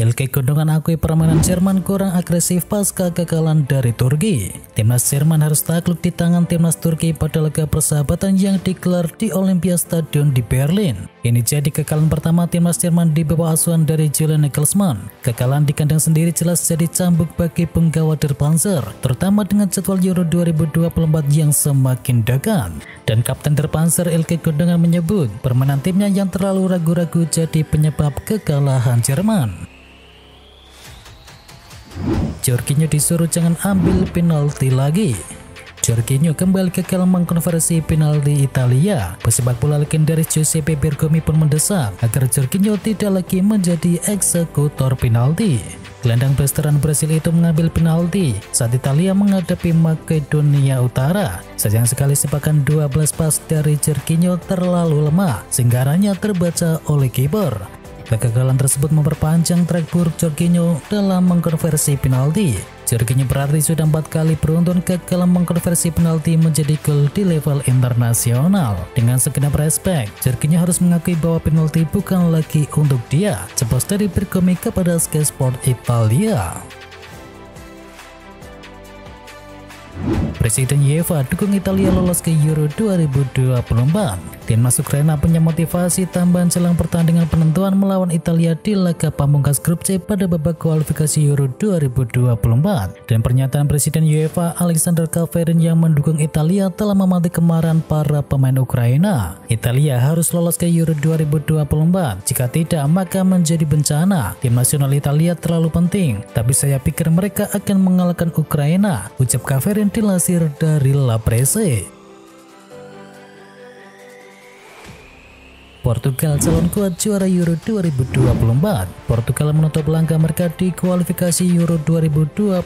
Ilkay Gundogan akui permainan Jerman kurang agresif pasca kekalahan dari Turki. Timnas Jerman harus takluk di tangan timnas Turki pada laga persahabatan yang digelar di Olympiastadion di Berlin. Ini jadi kekalahan pertama timnas Jerman di bawah asuhan dari Julian Nagelsmann. Kekalahan di kandang sendiri jelas jadi cambuk bagi penggawa Der Panzer, terutama dengan jadwal Euro 2024 yang semakin dekat. Dan Kapten Der Panzer Ilkay Gundogan menyebut permainan timnya yang terlalu ragu-ragu jadi penyebab kekalahan Jerman. Jorginho disuruh jangan ambil penalti lagi. Jorginho kembali gagal mengkonversi penalti Italia. Pesepak bola legendaris Giuseppe Bergomi pun mendesak agar Jorginho tidak lagi menjadi eksekutor penalti. Gelandang veteran Brasil itu mengambil penalti saat Italia menghadapi Makedonia Utara. Sayang sekali sepakan 12 pas dari Jorginho terlalu lemah sehingga arahnya terbaca oleh kiper. Kegagalan tersebut memperpanjang track buruk Jorginho dalam mengkonversi penalti. Jorginho berarti sudah 4 kali beruntun gagal mengkonversi penalti menjadi gol di level internasional. Dengan segenap respek, Jorginho harus mengakui bahwa penalti bukan lagi untuk dia. Ceplos dari Bergomi kepada Sky Sport Italia. Presiden UEFA dukung Italia lolos ke Euro 2024. Timnas Ukraina punya motivasi tambahan jelang pertandingan penentuan melawan Italia di laga pamungkas grup C pada babak kualifikasi Euro 2024. Dan pernyataan Presiden UEFA Alexander Caverin yang mendukung Italia telah memantik kemarahan para pemain Ukraina. Italia harus lolos ke Euro 2024. Jika tidak, maka menjadi bencana. Tim nasional Italia terlalu penting, tapi saya pikir mereka akan mengalahkan Ukraina, ucap Caverin dilansir dari La Presse. Portugal calon kuat juara Euro 2024. Portugal menutup langkah mereka di kualifikasi Euro 2024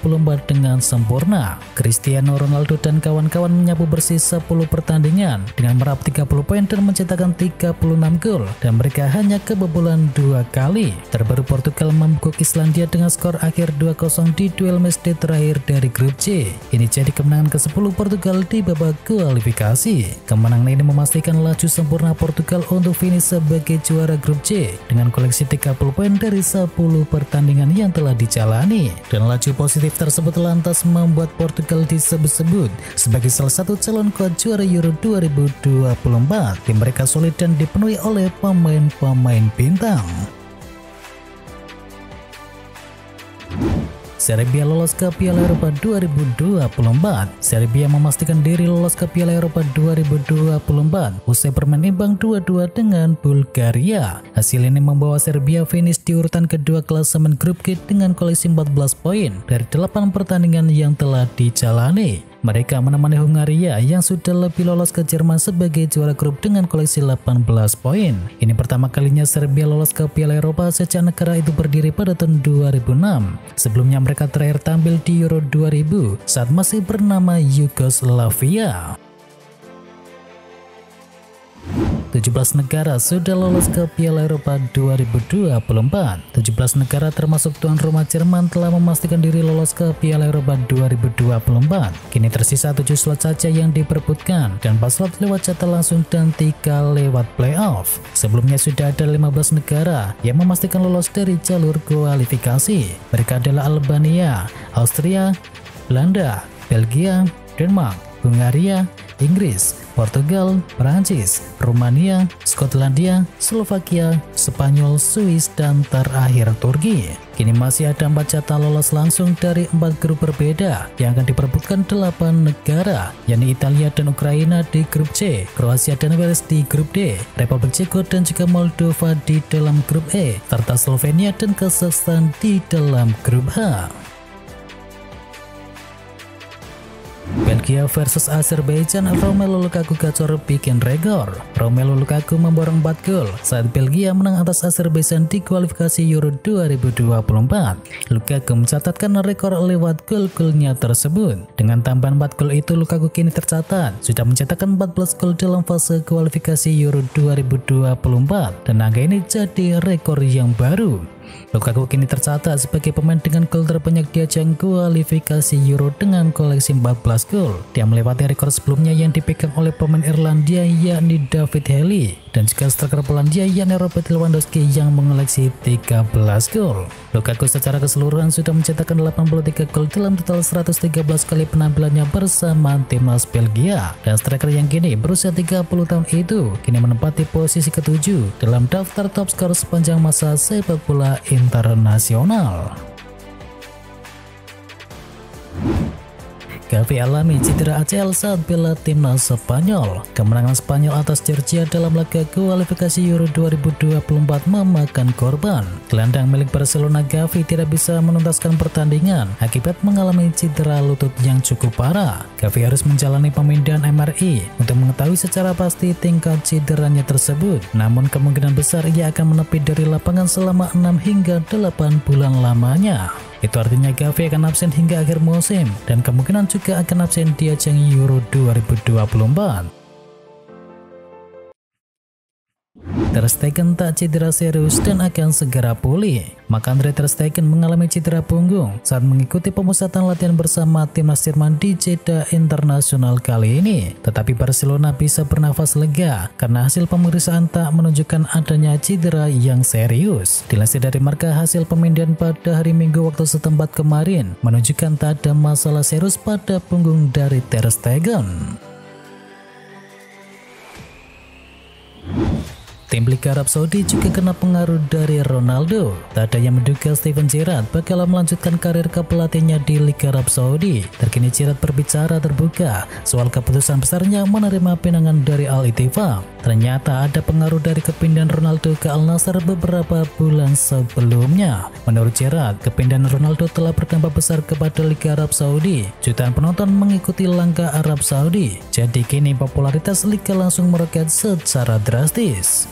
dengan sempurna. Cristiano Ronaldo dan kawan-kawan menyapu bersih 10 pertandingan dengan meraup 30 poin dan mencetakkan 36 gol, dan mereka hanya kebobolan 2 kali. Terbaru Portugal membekuk Islandia dengan skor akhir 2-0 di duel matchday terakhir dari grup C. Ini jadi kemenangan ke-10 Portugal di babak kualifikasi. Kemenangan ini memastikan laju sempurna Portugal untuk finish sebagai juara grup C dengan koleksi 30 poin dari 10 pertandingan yang telah dijalani. Dan laju positif tersebut lantas membuat Portugal disebut-sebut sebagai salah satu calon kuat juara Euro 2024. Tim mereka solid dan dipenuhi oleh pemain-pemain bintang. Serbia lolos ke Piala Eropa 2024. Serbia memastikan diri lolos ke Piala Eropa 2024 usai bermain imbang 2-2 dengan Bulgaria. Hasil ini membawa Serbia finish di urutan kedua klasemen grup G dengan koleksi 14 poin dari 8 pertandingan yang telah dijalani. Mereka menemani Hungaria yang sudah lebih lolos ke Jerman sebagai juara grup dengan koleksi 18 poin. Ini pertama kalinya Serbia lolos ke Piala Eropa sejak negara itu berdiri pada tahun 2006. Sebelumnya mereka terakhir tampil di Euro 2000 saat masih bernama Yugoslavia. 17 negara sudah lolos ke Piala Eropa 2024. 17 negara termasuk tuan rumah Jerman telah memastikan diri lolos ke Piala Eropa 2024. Kini tersisa 7 slot saja yang diperebutkan dan 4 slot lewat jadwal langsung dan 3 lewat playoff. Sebelumnya sudah ada 15 negara yang memastikan lolos dari jalur kualifikasi. Mereka adalah Albania, Austria, Belanda, Belgia, Denmark, Hungaria, Inggris, Portugal, Prancis, Rumania, Skotlandia, Slovakia, Spanyol, Swiss, dan terakhir Turki. Kini masih ada 4 jatah lolos langsung dari 4 grup berbeda yang akan diperebutkan 8 negara, yakni Italia dan Ukraina di grup C, Kroasia dan Wales di grup D, Republik Ceko dan juga Moldova di dalam grup E, serta Slovenia dan Kazakhstan di dalam grup H. Belgia versus Azerbaijan, Romelu Lukaku gacor bikin rekor. Romelu Lukaku memborong 4 gol saat Belgia menang atas Azerbaijan di kualifikasi Euro 2024. Lukaku mencatatkan rekor lewat gol-golnya tersebut. Dengan tambahan 4 gol itu, Lukaku kini tercatat sudah mencetakkan 14 gol dalam fase kualifikasi Euro 2024 dan angka ini jadi rekor yang baru. Lukaku kini tercatat sebagai pemain dengan gol terbanyak di ajang kualifikasi Euro dengan koleksi 14 gol. Dia melewati rekor sebelumnya yang dipegang oleh pemain Irlandia yakni David Haley dan juga striker Polandia yakni Robert Lewandowski yang mengoleksi 13 gol. Lukaku secara keseluruhan sudah mencetakkan 83 gol dalam total 113 kali penampilannya bersama timnas Belgia, dan striker yang kini berusia 30 tahun itu kini menempati posisi ke-7 dalam daftar top skor sepanjang masa sepak bola internasional. Gavi alami cedera ACL saat bela timnas Spanyol. Kemenangan Spanyol atas Georgia dalam laga kualifikasi Euro 2024 memakan korban. Gelandang milik Barcelona Gavi tidak bisa menuntaskan pertandingan akibat mengalami cedera lutut yang cukup parah. Gavi harus menjalani pemindahan MRI untuk mengetahui secara pasti tingkat cederanya tersebut. Namun kemungkinan besar ia akan menepi dari lapangan selama 6 hingga 8 bulan lamanya. Itu artinya Gavi akan absen hingga akhir musim dan kemungkinan juga akan absen di ajang Euro 2024. Ter Stegen tak cedera serius dan akan segera pulih. Marc-Andre Ter Stegen mengalami cedera punggung saat mengikuti pemusatan latihan bersama timnas Jerman di Jeddah Internasional kali ini. Tetapi Barcelona bisa bernafas lega karena hasil pemeriksaan tak menunjukkan adanya cedera yang serius. Dilansir dari Marca, hasil pemindahan pada hari Minggu waktu setempat kemarin menunjukkan tak ada masalah serius pada punggung dari Ter Stegen. Tim Liga Arab Saudi juga kena pengaruh dari Ronaldo. Tak ada yang menduga Steven Gerrard bakal melanjutkan karir kepelatihannya di Liga Arab Saudi. Terkini Gerrard berbicara terbuka soal keputusan besarnya menerima pinangan dari Al Ittifaq. Ternyata ada pengaruh dari kepindahan Ronaldo ke Al Nassr beberapa bulan sebelumnya. Menurut Gerrard, kepindahan Ronaldo telah berdampak besar kepada Liga Arab Saudi. Jutaan penonton mengikuti langkah Arab Saudi. Jadi kini popularitas Liga langsung meroket secara drastis.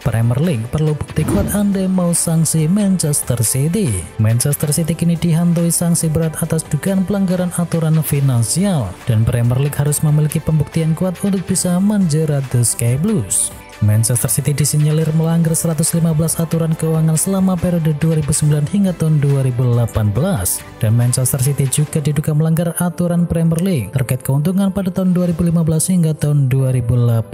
Premier League perlu bukti kuat andai mau sanksi Manchester City. Manchester City kini dihantui sanksi berat atas dugaan pelanggaran aturan finansial dan Premier League harus memiliki pembuktian kuat untuk bisa menjerat The Sky Blues. Manchester City disinyalir melanggar 115 aturan keuangan selama periode 2009 hingga tahun 2018 dan Manchester City juga diduga melanggar aturan Premier League terkait keuntungan pada tahun 2015 hingga tahun 2018.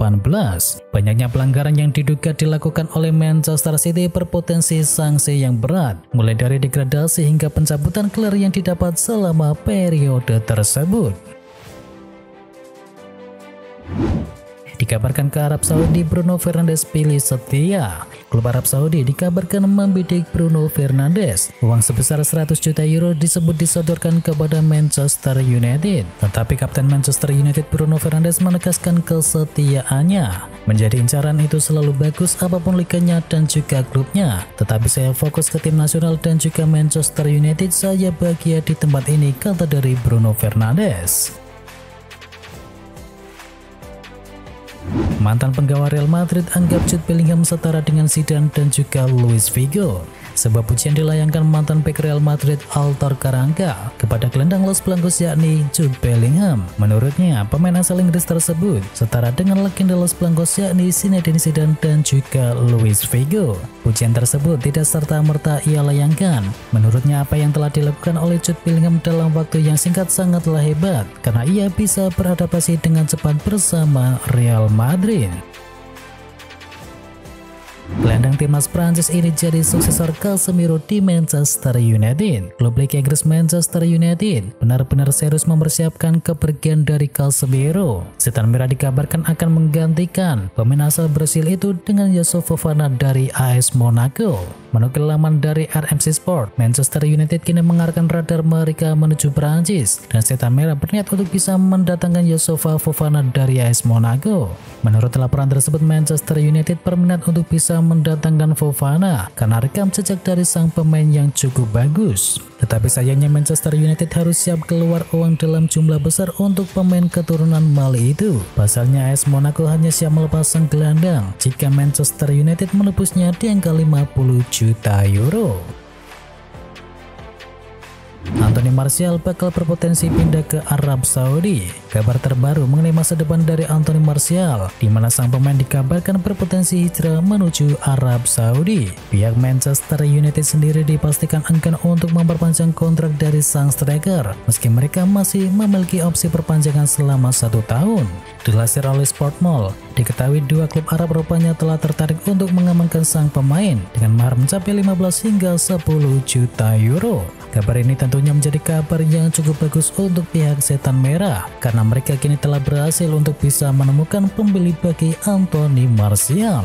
Banyaknya pelanggaran yang diduga dilakukan oleh Manchester City berpotensi sanksi yang berat, mulai dari degradasi hingga pencabutan gelar yang didapat selama periode tersebut. Dikabarkan ke Arab Saudi, Bruno Fernandes pilih setia. Klub Arab Saudi dikabarkan membidik Bruno Fernandes. Uang sebesar 100 juta euro disebut disodorkan kepada Manchester United. Tetapi Kapten Manchester United Bruno Fernandes menegaskan kesetiaannya. Menjadi incaran itu selalu bagus apapun liganya dan juga klubnya. Tetapi saya fokus ke tim nasional dan juga Manchester United, saya bahagia di tempat ini, kata dari Bruno Fernandes. Mantan penggawa Real Madrid anggap Jude Bellingham setara dengan Zidane dan juga Luis Figo. Sebuah pujian dilayangkan mantan bek Real Madrid Aitor Karanka kepada gelandang Los Blancos yakni Jude Bellingham. Menurutnya, pemain asal Inggris tersebut setara dengan legenda Los Blancos yakni Zinedine Zidane dan juga Luis Figo. Pujian tersebut tidak serta-merta ia layangkan. Menurutnya, apa yang telah dilakukan oleh Jude Bellingham dalam waktu yang singkat sangatlah hebat karena ia bisa beradaptasi dengan cepat bersama Real Madrid. Gelandang timnas Prancis ini jadi suksesor Casemiro di Manchester United. Klub Liga Inggris Manchester United benar-benar serius mempersiapkan kepergian dari Casemiro. Setan Merah dikabarkan akan menggantikan pemain asal Brasil itu dengan Youssouf Fofana dari AS Monaco. Menukil laman dari RMC Sport, Manchester United kini mengarahkan radar mereka menuju Prancis dan Setan Merah berniat untuk bisa mendatangkan Youssouf Fofana dari AS Monaco. Menurut laporan tersebut, Manchester United berminat untuk bisa mendatangkan Fofana karena rekam jejak dari sang pemain yang cukup bagus. Tetapi sayangnya Manchester United harus siap keluar uang dalam jumlah besar untuk pemain keturunan Mali itu. Pasalnya AS Monaco hanya siap melepas sang gelandang jika Manchester United menebusnya di angka 50 juta euro. Anthony Martial bakal berpotensi pindah ke Arab Saudi. Kabar terbaru mengenai masa depan dari Anthony Martial, di mana sang pemain dikabarkan berpotensi hijrah menuju Arab Saudi. Pihak Manchester United sendiri dipastikan enggan untuk memperpanjang kontrak dari sang striker, meski mereka masih memiliki opsi perpanjangan selama 1 tahun. Dilansir oleh Sportmall, diketahui dua klub Arab rupanya telah tertarik untuk mengamankan sang pemain dengan mahar mencapai 15 hingga 10 juta euro. Kabar ini tentunya menjadi kabar yang cukup bagus untuk pihak Setan Merah, karena mereka kini telah berhasil untuk bisa menemukan pembeli bagi Anthony Martial.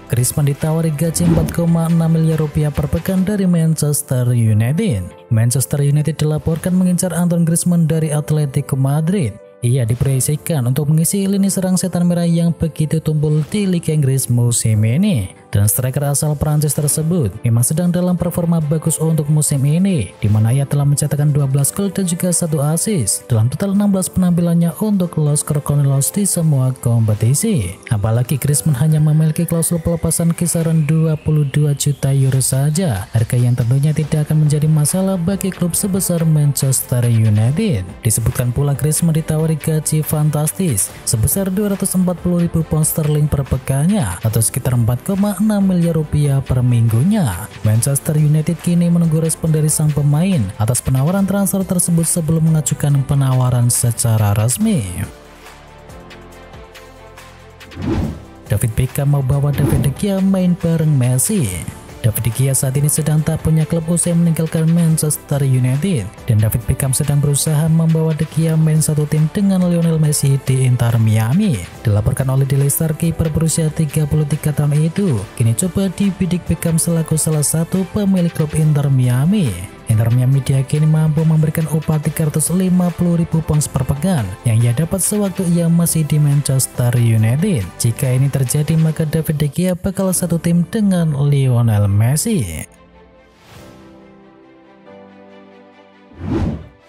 Griezmann ditawari gaji 4,6 miliar rupiah per pekan dari Manchester United. Manchester United dilaporkan mengincar Antoine Griezmann dari Atletico Madrid. Ia diproyeksikan untuk mengisi lini serang Setan Merah yang begitu tumpul di Liga Inggris musim ini. Dan striker asal Prancis tersebut memang sedang dalam performa bagus untuk musim ini, di mana ia telah mencetakkan 12 gol dan juga 1 assist dalam total 16 penampilannya untuk Los Crocodilos di semua kompetisi. Apalagi Griezmann hanya memiliki klausul pelepasan kisaran 22 juta euro saja, harga yang tentunya tidak akan menjadi masalah bagi klub sebesar Manchester United. Disebutkan pula Griezmann ditawari gaji fantastis sebesar 240.000 pound sterling per pekannya, atau sekitar 4,6 miliar rupiah per minggunya. Manchester United kini menunggu respon dari sang pemain atas penawaran transfer tersebut sebelum mengajukan penawaran secara resmi. David Beckham mau bawa David De Gea main bareng Messi. David De Gea saat ini sedang tak punya klub usai meninggalkan Manchester United, dan David Beckham sedang berusaha membawa De Gea main satu tim dengan Lionel Messi di Inter Miami. Dilaporkan oleh Daily Star, kiper berusia 33 tahun itu kini coba dibidik Beckham selaku salah satu pemilik klub Inter Miami. Inter Miami diyakini mampu memberikan upah 350.000 pounds per pekan yang ia dapat sewaktu ia masih di Manchester United. Jika ini terjadi, maka David De Gea bakal satu tim dengan Lionel Messi.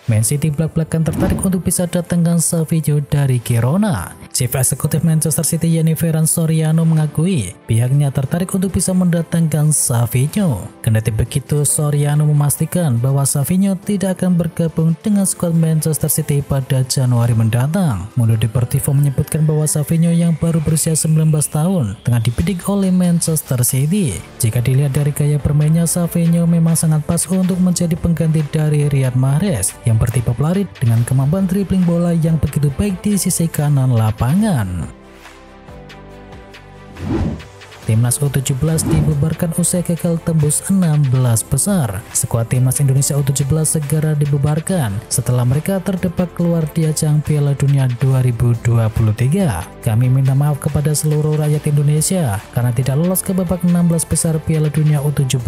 Man City belak-belakan tertarik untuk bisa datangkan Savinho dari Girona. Chief Eksekutif Manchester City yakni Ferran Soriano mengakui pihaknya tertarik untuk bisa mendatangkan Savinho. Kendati begitu, Soriano memastikan bahwa Savinho tidak akan bergabung dengan skuad Manchester City pada Januari mendatang. Mundo Deportivo menyebutkan bahwa Savinho yang baru berusia 19 tahun tengah dibidik oleh Manchester City. Jika dilihat dari gaya bermainnya, Savinho memang sangat pas untuk menjadi pengganti dari Riyad Mahrez yang bertipe pelari dengan kemampuan dribbling bola yang begitu baik di sisi kanan lapangan. Timnas U17 dibubarkan usai gagal tembus 16 besar. Skuad Timnas Indonesia U17 segera dibubarkan setelah mereka terdepak keluar di ajang Piala Dunia 2023. Kami minta maaf kepada seluruh rakyat Indonesia karena tidak lolos ke babak 16 besar Piala Dunia U17.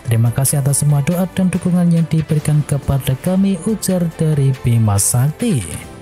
Terima kasih atas semua doa dan dukungan yang diberikan kepada kami, ujar dari Bima Sakti.